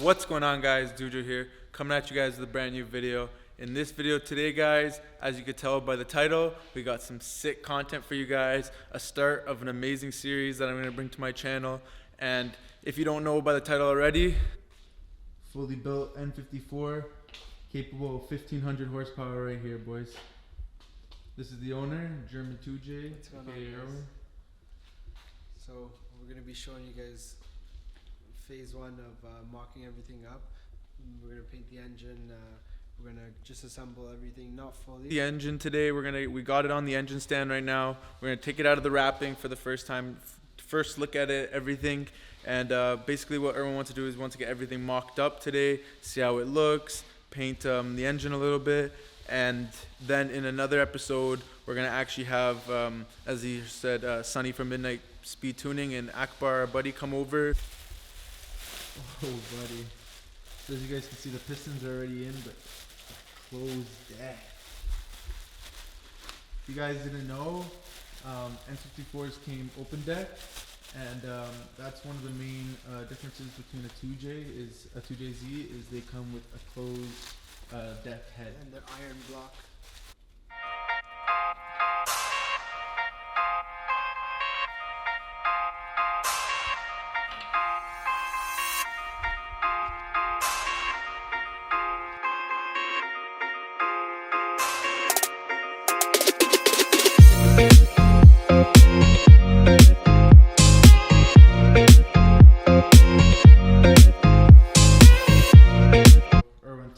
What's going on, guys? Dujo here, coming at you guys with a brand new video. In this video today, guys, as you could tell by the title, we got some sick content for you guys, a start of an amazing series that I'm going to bring to my channel. And if you don't know by the title already, fully built N54, capable of 1500 horsepower right here, boys. This is the owner, German 2J. What's going on, guys? So we're going to be showing you guys phase one of mocking everything up. We're going to paint the engine. We're going to just assemble everything, not fully. The engine today, we got it on the engine stand right now. We're going to take it out of the wrapping for the first time, first look at it, everything. And basically what everyone wants to do is want to get everything mocked up today, see how it looks, paint the engine a little bit. And then in another episode, we're going to actually have, as he said, Sunny from Midnight Speed Tuning and Akbar, our buddy, come over. Oh, buddy. So as you guys can see, the pistons are already in, but closed deck. If you guys didn't know, N54s came open deck, and that's one of the main differences between a 2J is a 2JZ is they come with a closed deck head. And the iron block.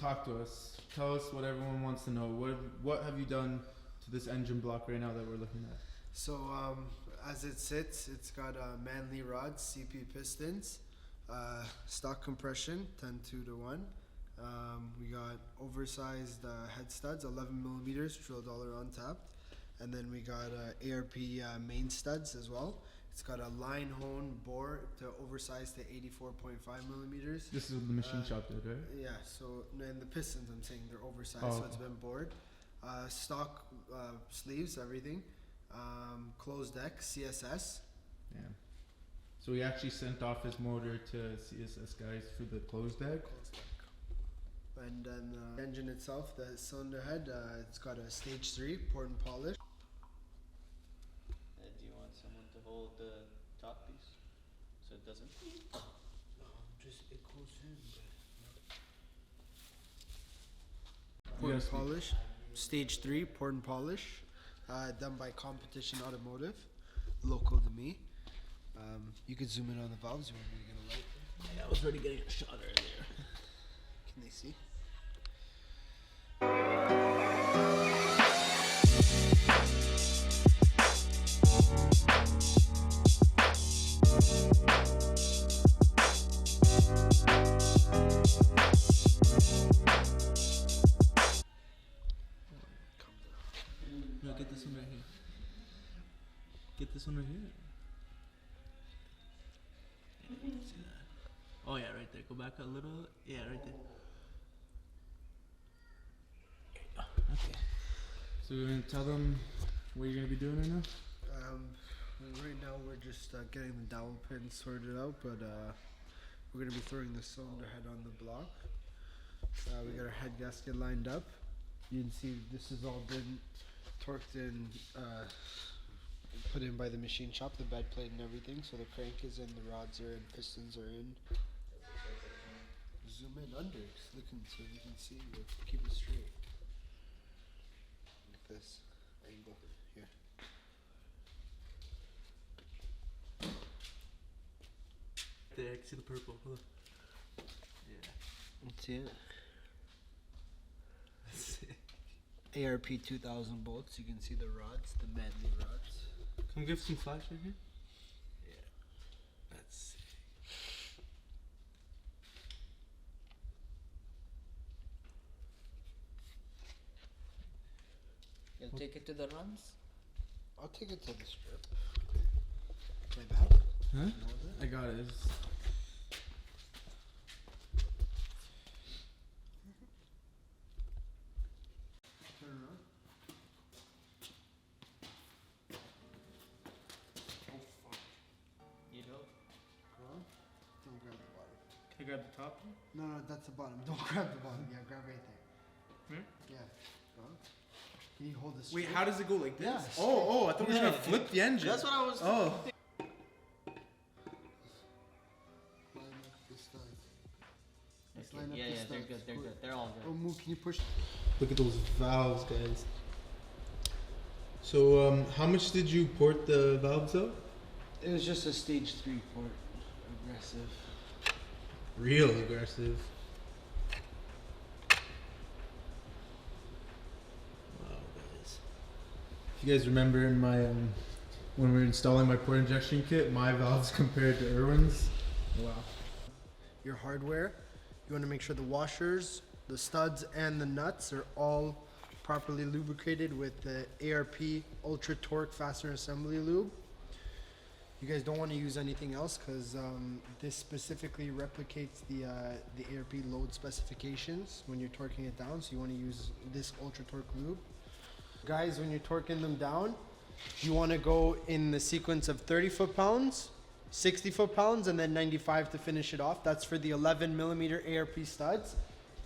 Talk to us. Tell us what everyone wants to know. What have you done to this engine block right now that we're looking at? So as it sits, it's got Manly rods, CP pistons, stock compression, 10-2-1. We got oversized head studs, 11 millimeters, drilled all around tapped. And then we got ARP main studs as well. It's got a line hone bore to oversized to 84.5 millimeters. This is what the machine shop did, right? Yeah, so and the pistons, I'm saying they're oversized, so it's been bored. Stock sleeves, everything. Closed deck, CSS. Yeah. So he actually sent off his motor to CSS guys for the closed deck. And then the engine itself, the cylinder head, it's got a stage 3 port and polish. Do you want someone to hold the top piece so it doesn't? Just it goes in. Port and polish, stage 3 port and polish, done by Competition Automotive, local to me. You could zoom in on the valves. You want me to get a light? Yeah, I was already getting a shot earlier. Can they see? No, get this one right here. Get this one right here. Yeah, see that? Oh yeah, right there. Go back a little. Yeah, right there. Okay. So we're gonna tell them what you're gonna be doing right now. Right now we're just getting the dowel pin sorted out, but we're gonna be throwing the cylinder head on the block. We got our head gasket lined up. You can see this has all been torqued and put in by the machine shop, the bed plate and everything. So the crank is in, the rods are in, pistons are in. Zoom in under, just looking so you can see, keep it straight. Like this angle here. There, I can see the purple. Hold on. Yeah. That's it. ARP 2000 bolts. You can see the rods, the Manly rods. Come give some flash right here. Yeah. That's sick. You'll take it to the runs? I'll take it to the strip. My back? Huh? I got it. Turn around. Oh fuck. You know? Huh? Don't grab the bottom. I grab the top? No, that's the bottom. Don't grab the bottom. Yeah, grab right there. Here? Yeah. Go. Can you hold this? Wait, how does it go like this? Yeah. Oh, I thought we were gonna flip the engine. That's what I was. Oh. Line up the studs. Let's line up Yeah, the yeah, studs. they're good. They're Cool. good. They're all Oh, good. Moo, can you push? Look at those valves, guys. So, how much did you port the valves out? It was just a stage 3 port. Aggressive. Real aggressive. Wow, guys. If you guys remember in my when we were installing my port injection kit, my valves compared to Irwin's. Wow. Your hardware, you want to make sure the washers, the studs, and the nuts are all properly lubricated with the ARP Ultra Torque Fastener Assembly Lube. You guys don't want to use anything else because this specifically replicates the ARP load specifications when you're torquing it down. So you want to use this Ultra Torque lube. Guys, when you're torquing them down, you want to go in the sequence of 30 foot-pounds, 60 foot-pounds, and then 95 to finish it off. That's for the 11 millimeter ARP studs.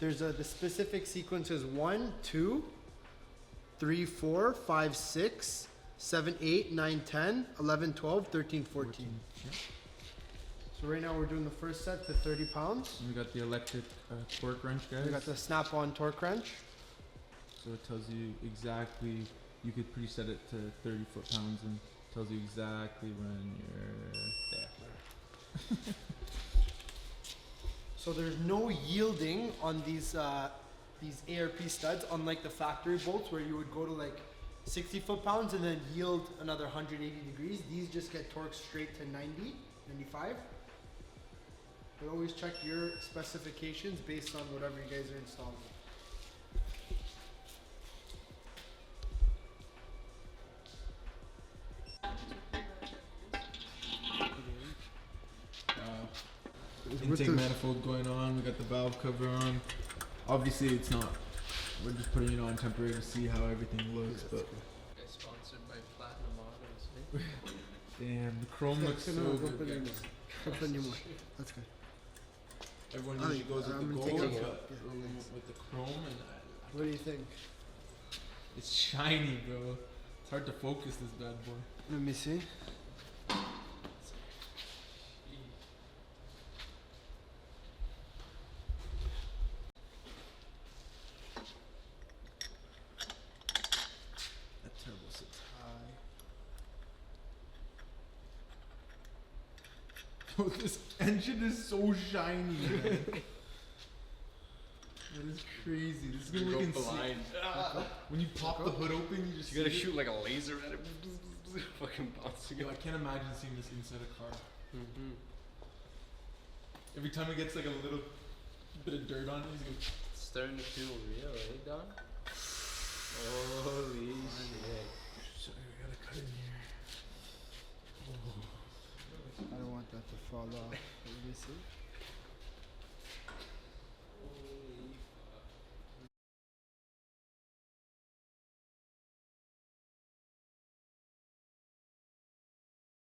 There's the specific sequence is 1, 2, 3, 4, 5, 6, 7, 8, 9, 10, 11, 12, 13, 14. Yeah. So right now we're doing the first set to 30 pounds. And we got the electric torque wrench, guys. We got the snap-on torque wrench. So it tells you exactly, you could preset it to 30 foot-pounds and tells you exactly when you're there. So there's no yielding on these ARP studs, unlike the factory bolts where you would go to like 60 foot-pounds and then yield another 180 degrees. These just get torqued straight to 90, 95. But always check your specifications based on whatever you guys are installing. Intake manifold going on, we got the valve cover on. Obviously it's not, we're just putting it on temporary to see how everything looks, but Guys sponsored by Platinum Autos. damn, the chrome looks so good, guys. Don't put any more. That's good. Everyone I usually think- goes with I'm the gonna take gold, it but out. Yeah, we're thanks. with the chrome and What do you think? it's shiny, bro. It's hard to focus this bad boy. Let me see. That turbo sits high. Bro, this engine is so shiny, man. That is crazy. This is gonna look insane. When you pop the hood open, you just You gotta see it. shoot like a laser at it. Fucking bouncing Yo, I it. can't imagine seeing this inside a car. Mm-hmm. Every time it gets like a little bit of dirt on it, he's like, It's starting to feel real, eh, Don? Holy shit. sorry, we gotta cut in here. I don't want that to fall off. Let me see.